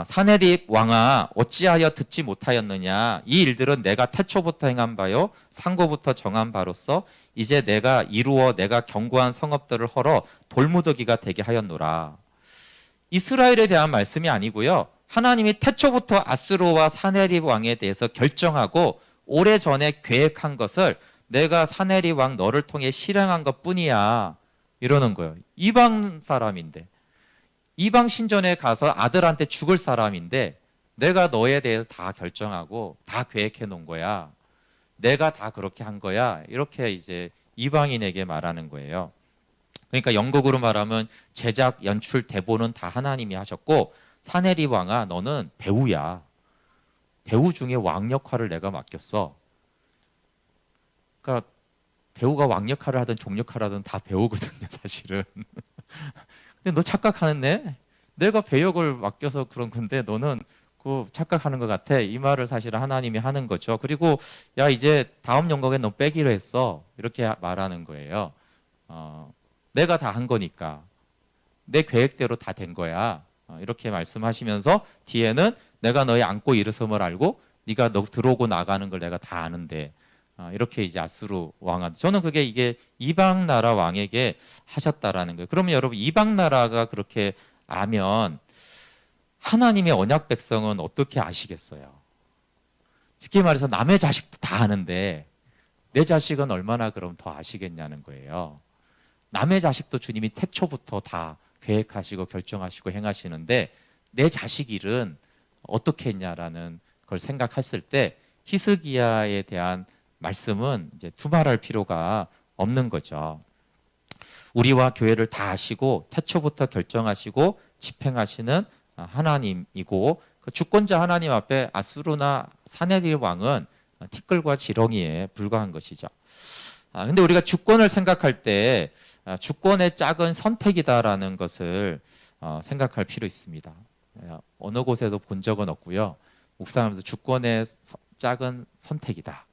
산헤립 왕아 어찌하여 듣지 못하였느냐, 이 일들은 내가 태초부터 행한 바요 상고부터 정한 바로서 이제 내가 이루어 내가 경고한 성읍들을 헐어 돌무더기가 되게 하였노라. 이스라엘에 대한 말씀이 아니고요, 하나님이 태초부터 아수르와 산헤립 왕에 대해서 결정하고 오래전에 계획한 것을 내가 산헤립 왕 너를 통해 실행한 것뿐이야, 이러는 거예요. 이방 사람인데, 이방 신전에 가서 아들한테 죽을 사람인데 내가 너에 대해서 다 결정하고 다 계획해 놓은 거야, 내가 다 그렇게 한 거야, 이렇게 이제 이방인에게 말하는 거예요. 그러니까 영국으로 말하면 제작, 연출, 대본은 다 하나님이 하셨고, 산헤립 왕아 너는 배우야, 배우 중에 왕 역할을 내가 맡겼어. 그러니까 배우가 왕 역할을 하든 종 역할을 하든 다 배우거든요, 사실은. 근데 너 착각하네? 내가 배역을 맡겨서 그런 건데 너는 그 착각하는 것 같아. 이 말을 사실은 하나님이 하는 거죠. 그리고 야 이제 다음 영광에 너 빼기로 했어, 이렇게 말하는 거예요. 내가 다 한 거니까 내 계획대로 다 된 거야, 이렇게 말씀하시면서 뒤에는 내가 너의 안고 일어섬을 알고 네가 너 들어오고 나가는 걸 내가 다 아는데, 이렇게 이제 아수르 왕한테, 저는 그게 이게 이방 나라 왕에게 하셨다라는 거예요. 그러면 여러분 이방 나라가 그렇게 아면 하나님의 언약 백성은 어떻게 아시겠어요? 쉽게 말해서 남의 자식도 다 아는데 내 자식은 얼마나 그럼 더 아시겠냐는 거예요. 남의 자식도 주님이 태초부터 다 계획하시고 결정하시고 행하시는데 내 자식 일은 어떻게 했냐라는 걸 생각했을 때 히스기야에 대한 말씀은 이제 두말할 필요가 없는 거죠. 우리와 교회를 다 아시고 태초부터 결정하시고 집행하시는 하나님이고, 그 주권자 하나님 앞에 아수르나 산헤립 왕은 티끌과 지렁이에 불과한 것이죠. 근데 우리가 주권을 생각할 때 주권의 짝은 선택이다라는 것을 생각할 필요 있습니다. 어느 곳에도 본 적은 없고요, 묵상하면서 주권의 짝은 선택이다.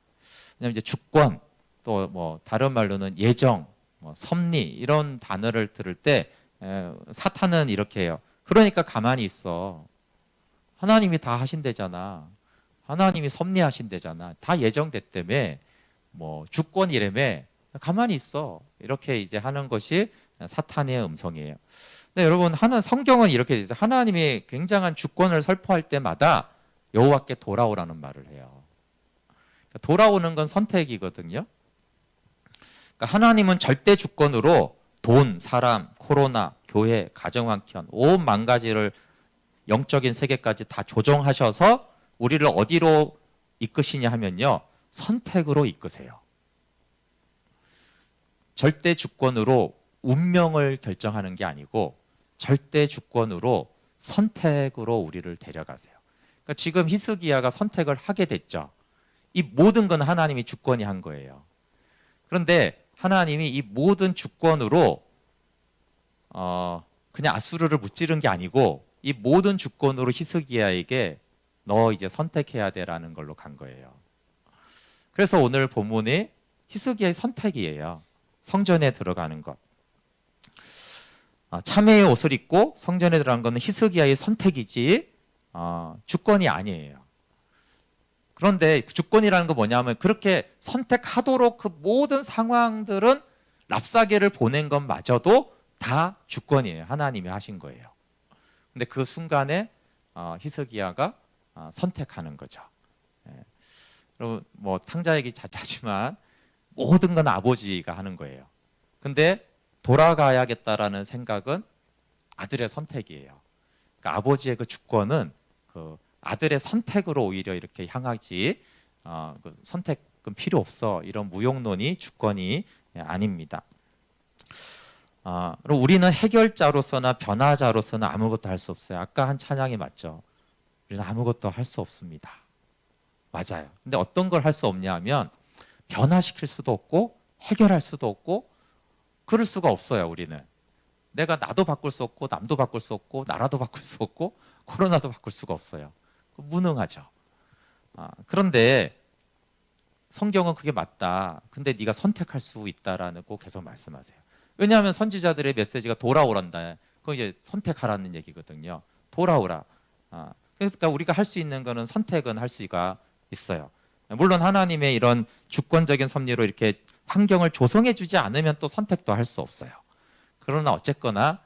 왜냐하면 이제 주권, 또 뭐 다른 말로는 예정, 섭리, 이런 단어를 들을 때 사탄은 이렇게 해요. 그러니까 가만히 있어. 하나님이 다 하신대잖아. 하나님이 섭리하신대잖아. 다 예정됐다며. 뭐 주권이라며. 가만히 있어. 이렇게 이제 하는 것이 사탄의 음성이에요. 근데 여러분, 성경은 이렇게 돼 있어요. 하나님이 굉장한 주권을 설포할 때마다 여호와께 돌아오라는 말을 해요. 돌아오는 건 선택이거든요. 그러니까 하나님은 절대 주권으로 돈, 사람, 코로나, 교회, 가정환경, 온 만가지를 영적인 세계까지 다 조정하셔서 우리를 어디로 이끄시냐 하면요, 선택으로 이끄세요. 절대 주권으로 운명을 결정하는 게 아니고 절대 주권으로 선택으로 우리를 데려가세요. 그러니까 지금 히스기야가 선택을 하게 됐죠. 이 모든 건 하나님이 주권이 한 거예요. 그런데 하나님이 이 모든 주권으로 그냥 아수르를 무찌른 게 아니고 이 모든 주권으로 히스기야에게 너 이제 선택해야 돼라는 걸로 간 거예요. 그래서 오늘 본문이 히스기야의 선택이에요. 성전에 들어가는 것. 참회의 옷을 입고 성전에 들어간 것은 히스기야의 선택이지 주권이 아니에요. 그런데 주권이라는 건 뭐냐면 그렇게 선택하도록 그 모든 상황들은 랍사게를 보낸 것마저도 다 주권이에요. 하나님이 하신 거예요. 근데 그 순간에 히스기야가 선택하는 거죠. 예. 여러분 뭐 탕자 얘기 자주 하지만 모든 건 아버지가 하는 거예요. 근데 돌아가야겠다라는 생각은 아들의 선택이에요. 그러니까 아버지의 그 주권은 그 아들의 선택으로 오히려 이렇게 향하지 그 선택은 필요 없어 이런 무용론이 주권이 아닙니다. 그리고 우리는 해결자로서나 변화자로서는 아무것도 할 수 없어요. 아까 한 찬양이 맞죠. 우리는 아무것도 할 수 없습니다. 맞아요. 근데 어떤 걸 할 수 없냐 하면 변화시킬 수도 없고 해결할 수도 없고 그럴 수가 없어요. 우리는 내가 나도 바꿀 수 없고 남도 바꿀 수 없고 나라도 바꿀 수 없고 코로나도 바꿀 수가 없어요. 무능하죠. 그런데 성경은 그게 맞다. 근데 네가 선택할 수 있다라는 꼭 계속 말씀하세요. 왜냐하면 선지자들의 메시지가 돌아오란다. 그거 이제 선택하라는 얘기거든요. 돌아오라. 그러니까 우리가 할 수 있는 거는 선택은 할 수가 있어요. 물론 하나님의 이런 주권적인 섭리로 이렇게 환경을 조성해 주지 않으면 또 선택도 할 수 없어요. 그러나 어쨌거나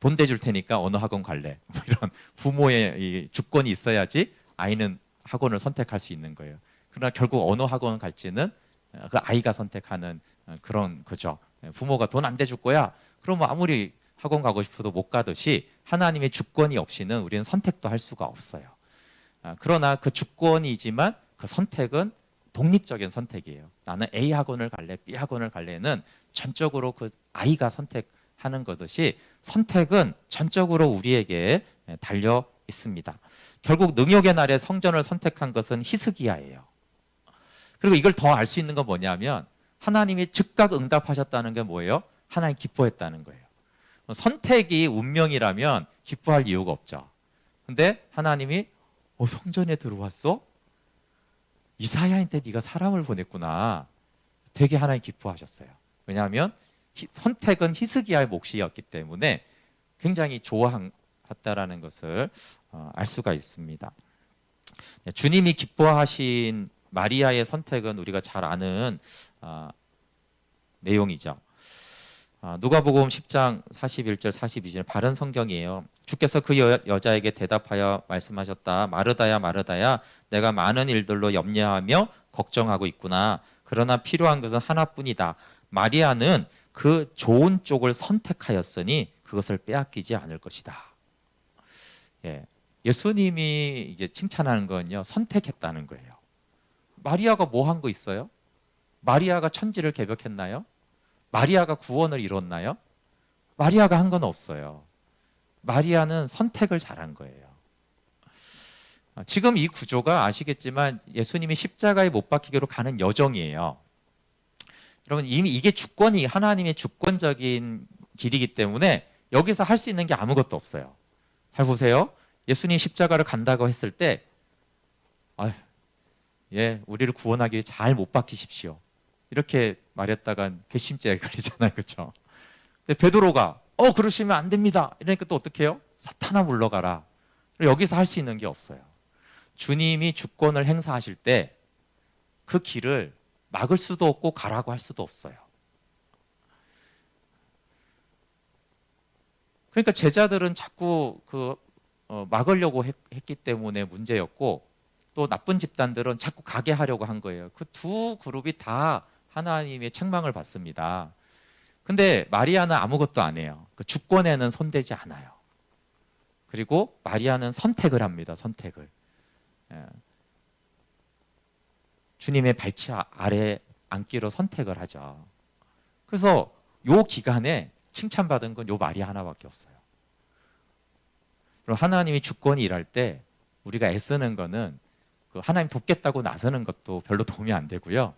돈 대줄 테니까 어느 학원 갈래. 뭐 이런 부모의 이 주권이 있어야지 아이는 학원을 선택할 수 있는 거예요. 그러나 결국 어느 학원 갈지는 그 아이가 선택하는 그런 거죠. 부모가 돈 안 대줄 거야. 그러면 아무리 학원 가고 싶어도 못 가듯이 하나님의 주권이 없이는 우리는 선택도 할 수가 없어요. 그러나 그 주권이지만 그 선택은 독립적인 선택이에요. 나는 A 학원을 갈래, B 학원을 갈래는 전적으로 그 아이가 선택하는 것이지 선택은 전적으로 우리에게 달려 있습니다. 결국 능욕의 날에 성전을 선택한 것은 히스기야예요. 그리고 이걸 더 알 수 있는 건 뭐냐면 하나님이 즉각 응답하셨다는 게 뭐예요? 하나님 기뻐했다는 거예요. 선택이 운명이라면 기뻐할 이유가 없죠. 근데 하나님이 성전에 들어왔어? 이사야한테 네가 사람을 보냈구나. 되게 하나님 기뻐하셨어요. 왜냐하면 선택은 히스기야의 몫이었기 때문에 굉장히 좋아했다라는 것을 알 수가 있습니다. 주님이 기뻐하신 마리아의 선택은 우리가 잘 아는 내용이죠. 누가복음 10장 41절 42절 바른 성경이에요. 주께서 그 여자에게 대답하여 말씀하셨다. 마르다야 마르다야 내가 많은 일들로 염려하며 걱정하고 있구나. 그러나 필요한 것은 하나뿐이다. 마리아는 그 좋은 쪽을 선택하였으니 그것을 빼앗기지 않을 것이다. 예수님이 이제 칭찬하는 건요 선택했다는 거예요. 마리아가 뭐 한 거 있어요? 마리아가 천지를 개벽했나요? 마리아가 구원을 이뤘나요? 마리아가 한 건 없어요. 마리아는 선택을 잘한 거예요. 지금 이 구조가 아시겠지만 예수님이 십자가에 못 박히기로 가는 여정이에요. 여러분 이미 이게 주권이 하나님의 주권적인 길이기 때문에 여기서 할 수 있는 게 아무것도 없어요. 잘 보세요. 예수님 십자가를 간다고 했을 때 우리를 구원하기 위해 잘 못 박히십시오. 이렇게 말했다간 괘씸죄에 걸리잖아요. 그렇죠? 근데 베드로가 그러시면 안 됩니다. 이러니까 또 어떻게 해요? 사탄아 물러가라. 여기서 할 수 있는 게 없어요. 주님이 주권을 행사하실 때 그 길을 막을 수도 없고 가라고 할 수도 없어요. 그러니까 제자들은 자꾸 막으려고 했기 때문에 문제였고 또 나쁜 집단들은 자꾸 가게 하려고 한 거예요. 그 두 그룹이 다 하나님의 책망을 받습니다. 근데 마리아는 아무것도 안 해요. 그 주권에는 손대지 않아요. 그리고 마리아는 선택을 합니다. 선택을. 주님의 발치 아래 앉기로 선택을 하죠. 그래서 요 기간에 칭찬받은 건 요 마리아 하나밖에 없어요. 그럼 하나님이 주권이 일할 때 우리가 애쓰는 거는 하나님 돕겠다고 나서는 것도 별로 도움이 안 되고요.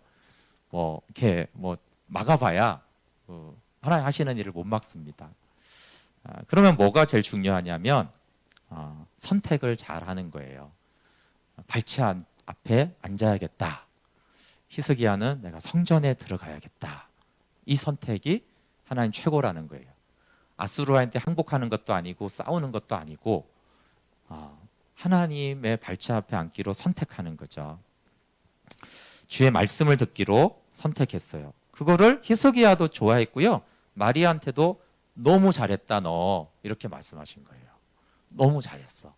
이렇게 막아봐야 하나님 하시는 일을 못 막습니다. 그러면 뭐가 제일 중요하냐면 선택을 잘 하는 거예요. 발치 앞에 앉아야겠다. 히스기야는 내가 성전에 들어가야겠다. 이 선택이 하나님 최고라는 거예요. 아수르한테 항복하는 것도 아니고 싸우는 것도 아니고 하나님의 발치 앞에 앉기로 선택하는 거죠. 주의 말씀을 듣기로 선택했어요. 그거를 히스기야도 좋아했고요. 마리아한테도 너무 잘했다 너 이렇게 말씀하신 거예요. 너무 잘했어.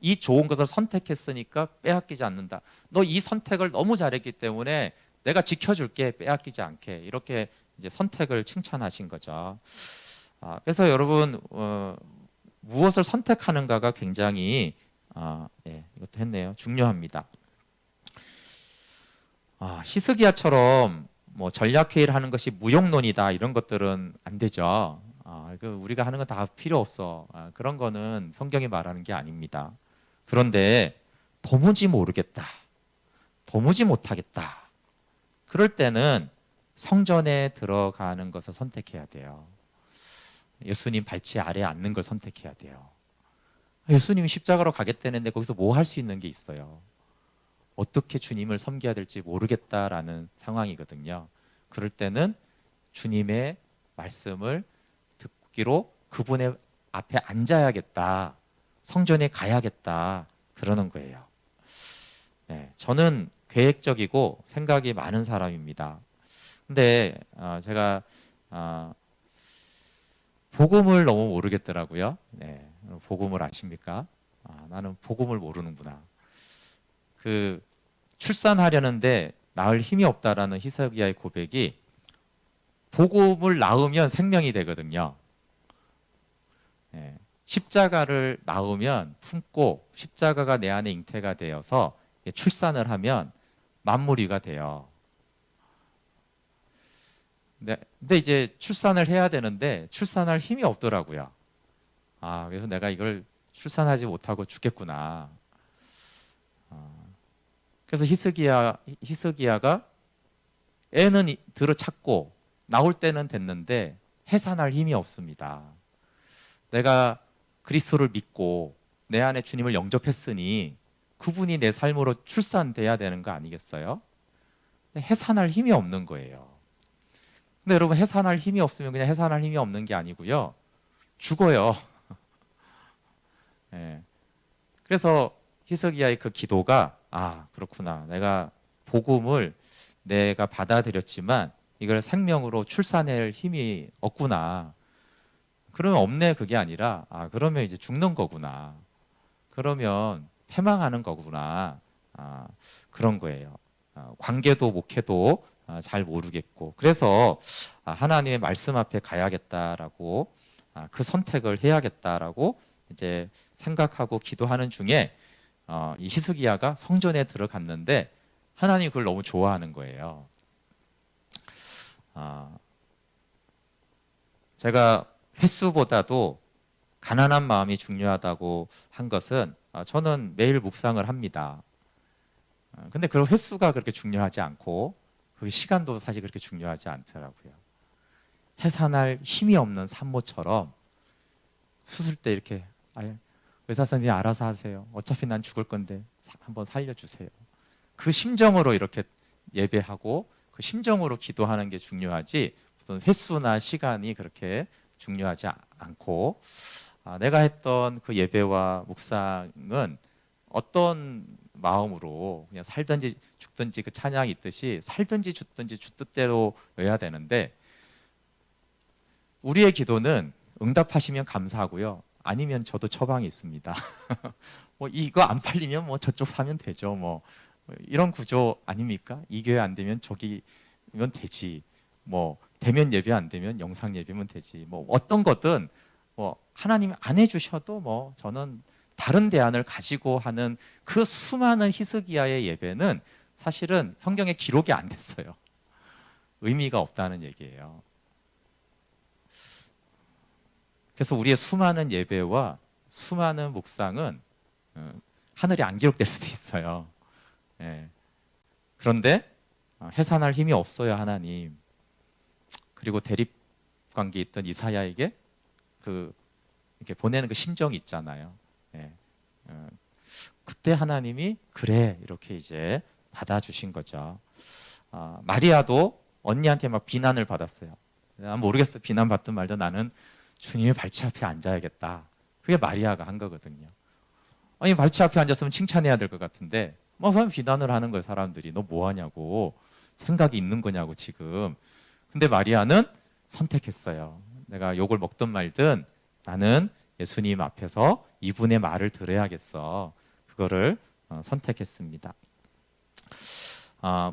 이 좋은 것을 선택했으니까 빼앗기지 않는다. 너 이 선택을 너무 잘했기 때문에 내가 지켜줄게 빼앗기지 않게 이렇게 이제 선택을 칭찬하신 거죠. 그래서 여러분 무엇을 선택하는가가 굉장히 이것도 했네요. 중요합니다. 히스기야처럼 뭐 전략회의를 하는 것이 무용론이다 이런 것들은 안 되죠. 우리가 하는 건 다 필요 없어. 그런 거는 성경이 말하는 게 아닙니다. 그런데 도무지 모르겠다. 도무지 못하겠다. 그럴 때는 성전에 들어가는 것을 선택해야 돼요. 예수님 발치 아래에 앉는 걸 선택해야 돼요. 예수님이 십자가로 가겠다는데 거기서 뭐 할 수 있는 게 있어요? 어떻게 주님을 섬겨야 될지 모르겠다라는 상황이거든요. 그럴 때는 주님의 말씀을 듣기로 그분의 앞에 앉아야겠다. 성전에 가야겠다. 그러는 거예요. 네, 저는 계획적이고 생각이 많은 사람입니다. 근데 제가 복음을 너무 모르겠더라고요. 네, 복음을 아십니까? 나는 복음을 모르는구나. 출산하려는데 낳을 힘이 없다라는 히스기야의 고백이 복음을 낳으면 생명이 되거든요. 십자가를 낳으면 품고 십자가가 내 안에 잉태가 되어서 출산을 하면 만물이가 돼요. 근데 이제 출산을 해야 되는데 출산할 힘이 없더라고요. 그래서 내가 이걸 출산하지 못하고 죽겠구나. 그래서 히스기야가 애는 들어찼고 나올 때는 됐는데 해산할 힘이 없습니다. 내가 그리스도를 믿고 내 안에 주님을 영접했으니 그분이 내 삶으로 출산돼야 되는 거 아니겠어요? 해산할 힘이 없는 거예요. 근데 여러분 해산할 힘이 없으면 그냥 해산할 힘이 없는 게 아니고요. 죽어요. 그래서 히스기야의 그 기도가 그렇구나. 내가 복음을 내가 받아들였지만 이걸 생명으로 출산할 힘이 없구나. 그러면 없네 그게 아니라 그러면 이제 죽는 거구나. 그러면 패망하는 거구나. 그런 거예요. 관계도 목회도 잘 모르겠고 그래서 하나님의 말씀 앞에 가야겠다라고 그 선택을 해야겠다라고 이제 생각하고 기도하는 중에 이 히스기야가 성전에 들어갔는데 하나님이 그걸 너무 좋아하는 거예요. 제가 횟수보다도 가난한 마음이 중요하다고 한 것은 저는 매일 묵상을 합니다. 근데 그 횟수가 그렇게 중요하지 않고 그 시간도 사실 그렇게 중요하지 않더라고요. 해산할 힘이 없는 산모처럼 수술 때 이렇게 의사 선생님 알아서 하세요. 어차피 난 죽을 건데 한번 살려주세요. 그 심정으로 이렇게 예배하고 그 심정으로 기도하는 게 중요하지 무슨 횟수나 시간이 그렇게 중요하지 않고 내가 했던 그 예배와 묵상은 어떤 마음으로 그냥 살든지 죽든지 그 찬양이 있듯이 살든지 죽든지 주 뜻대로여야 되는데 우리의 기도는 응답하시면 감사하고요. 아니면 저도 처방이 있습니다. 뭐 이거 안 팔리면 뭐 저쪽 사면 되죠. 뭐 이런 구조 아닙니까? 이 교회 안 되면 저기면 되지. 뭐 대면 예배 안 되면 영상 예배면 되지. 뭐 어떤 거든 뭐 하나님 안 해주셔도 뭐 저는 다른 대안을 가지고 하는 그 수많은 히스기야의 예배는 사실은 성경에 기록이 안 됐어요. 의미가 없다는 얘기예요. 그래서 우리의 수많은 예배와 수많은 묵상은 하늘에 안 기록될 수도 있어요. 그런데 해산할 힘이 없어요, 하나님. 그리고 대립 관계에 있던 이사야에게 이렇게 보내는 그 심정이 있잖아요. 그때 하나님이 그래 이렇게 이제 받아주신 거죠. 마리아도 언니한테 막 비난을 받았어요. 난 모르겠어. 비난 받든 말든 나는 주님의 발치 앞에 앉아야겠다. 그게 마리아가 한 거거든요. 아니 발치 앞에 앉았으면 칭찬해야 될 것 같은데 뭐 사람 비난을 하는 거예요. 사람들이 너 뭐 하냐고, 생각이 있는 거냐고 지금. 근데 마리아는 선택했어요. 내가 욕을 먹든 말든 나는 예수님 앞에서 이분의 말을 들어야겠어. 그거를 선택했습니다.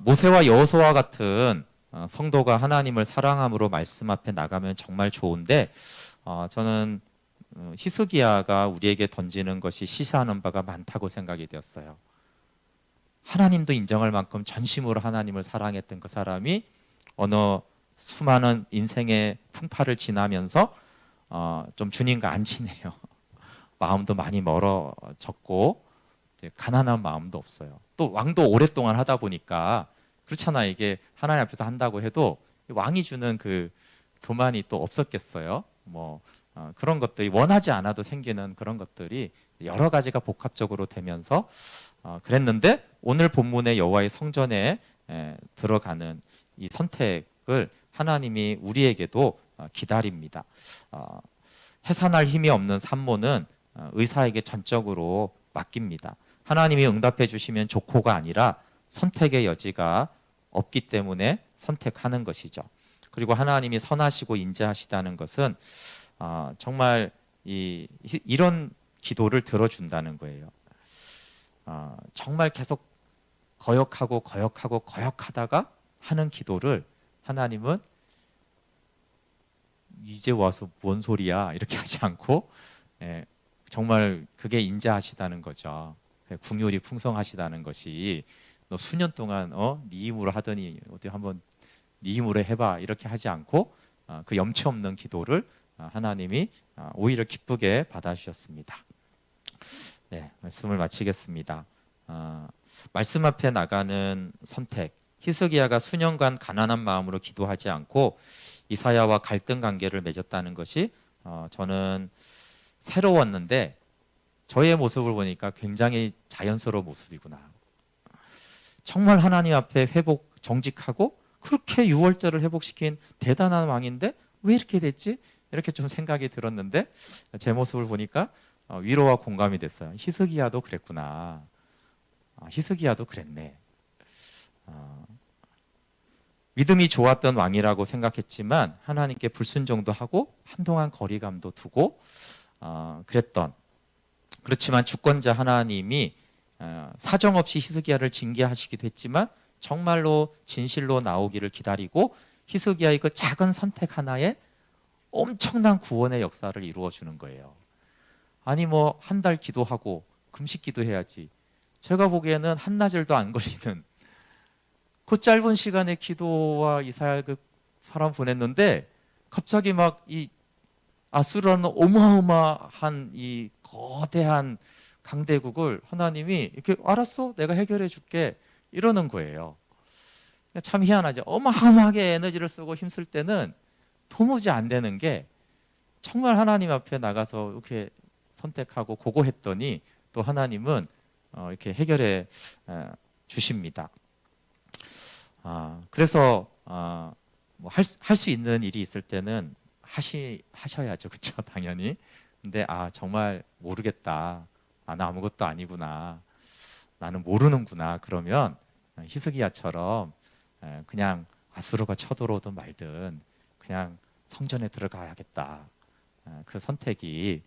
모세와 여호수아 같은 성도가 하나님을 사랑함으로 말씀 앞에 나가면 정말 좋은데, 저는 히스기야가 우리에게 던지는 것이 시사하는 바가 많다고 생각이 되었어요. 하나님도 인정할 만큼 전심으로 하나님을 사랑했던 그 사람이 어느 수많은 인생의 풍파를 지나면서 좀 주님과 안 친해요. 마음도 많이 멀어졌고 가난한 마음도 없어요. 또 왕도 오랫동안 하다 보니까 그렇잖아. 이게 하나님 앞에서 한다고 해도 왕이 주는 그 교만이 또 없었겠어요. 뭐 그런 것들이 원하지 않아도 생기는 그런 것들이 여러 가지가 복합적으로 되면서 그랬는데, 오늘 본문의 여호와의 성전에 들어가는 이 선택을 하나님이 우리에게도 기다립니다. 해산할 힘이 없는 산모는 의사에게 전적으로 맡깁니다. 하나님이 응답해 주시면 좋고가 아니라 선택의 여지가 없기 때문에 선택하는 것이죠. 그리고 하나님이 선하시고 인자하시다는 것은 정말 이런 기도를 들어준다는 거예요. 정말 계속 거역하다가 하는 기도를 하나님은 이제 와서 뭔 소리야 이렇게 하지 않고 정말 그게 인자하시다는 거죠. 긍휼이 풍성하시다는 것이 너 수년 동안 네 힘으로 하더니 어디 한번 네 힘으로 해봐 이렇게 하지 않고 그 염치 없는 기도를 하나님이 오히려 기쁘게 받아주셨습니다. 네, 말씀을 마치겠습니다. 말씀 앞에 나가는 선택. 히스기야가 수년간 가난한 마음으로 기도하지 않고 이사야와 갈등 관계를 맺었다는 것이 저는 새로웠는데, 저의 모습을 보니까 굉장히 자연스러운 모습이구나. 정말 하나님 앞에 정직하고 그렇게 유월절을 회복시킨 대단한 왕인데 왜 이렇게 됐지? 이렇게 좀 생각이 들었는데, 제 모습을 보니까 위로와 공감이 됐어요. 히스기야도 그랬구나. 히스기야도 그랬네. 믿음이 좋았던 왕이라고 생각했지만 하나님께 불순종도 하고 한동안 거리감도 두고 그랬던, 그렇지만 주권자 하나님이 사정없이 히스기야를 징계하시기도 했지만 정말로 진실로 나오기를 기다리고 히스기야의 그 작은 선택 하나에 엄청난 구원의 역사를 이루어 주는 거예요. 아니 뭐 한 달 기도하고 금식 기도해야지. 제가 보기에는 한나절도 안 걸리는 그 짧은 시간에 기도와 이사야 그 사람 보냈는데, 갑자기 막 이 아수르라는 어마어마한 이 거대한 강대국을 하나님이 이렇게 알았어, 내가 해결해 줄게 이러는 거예요. 참 희한하죠. 어마어마하게 에너지를 쓰고 힘쓸 때는 도무지 안 되는 게, 정말 하나님 앞에 나가서 이렇게 선택하고 고고했더니 또 하나님은 이렇게 해결해 주십니다. 그래서 뭐 할 수 있는 일이 있을 때는 하셔야죠, 그렇죠? 당연히. 근데 정말 모르겠다, 나는 아무것도 아니구나, 나는 모르는구나, 그러면 히스기야처럼 그냥 아수르가 쳐들어오든 말든 그냥 성전에 들어가야겠다. 그 선택이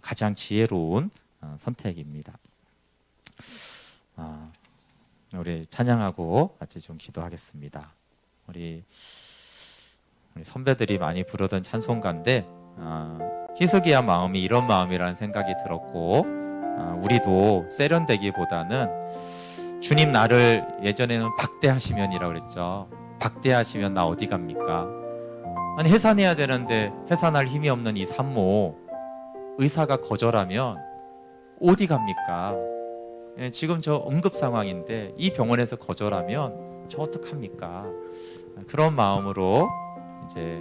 가장 지혜로운 선택입니다. 우리 찬양하고 같이 좀 기도하겠습니다. 우리 선배들이 많이 부르던 찬송가인데 히스기야 마음이 이런 마음이라는 생각이 들었고, 우리도 세련되기보다는 주님 나를 예전에는 박대하시면이라고 그랬죠. 박대하시면 나 어디 갑니까? 아니 해산해야 되는데 해산할 힘이 없는 이 산모, 의사가 거절하면 어디 갑니까? 지금 저 응급 상황인데 이 병원에서 거절하면 저 어떡합니까? 그런 마음으로 이제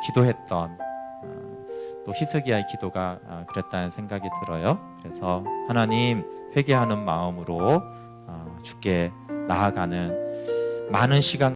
기도했던 또 히스기야의 기도가 그랬다는 생각이 들어요. 그래서 하나님, 회개하는 마음으로 주께 나아가는 많은 시간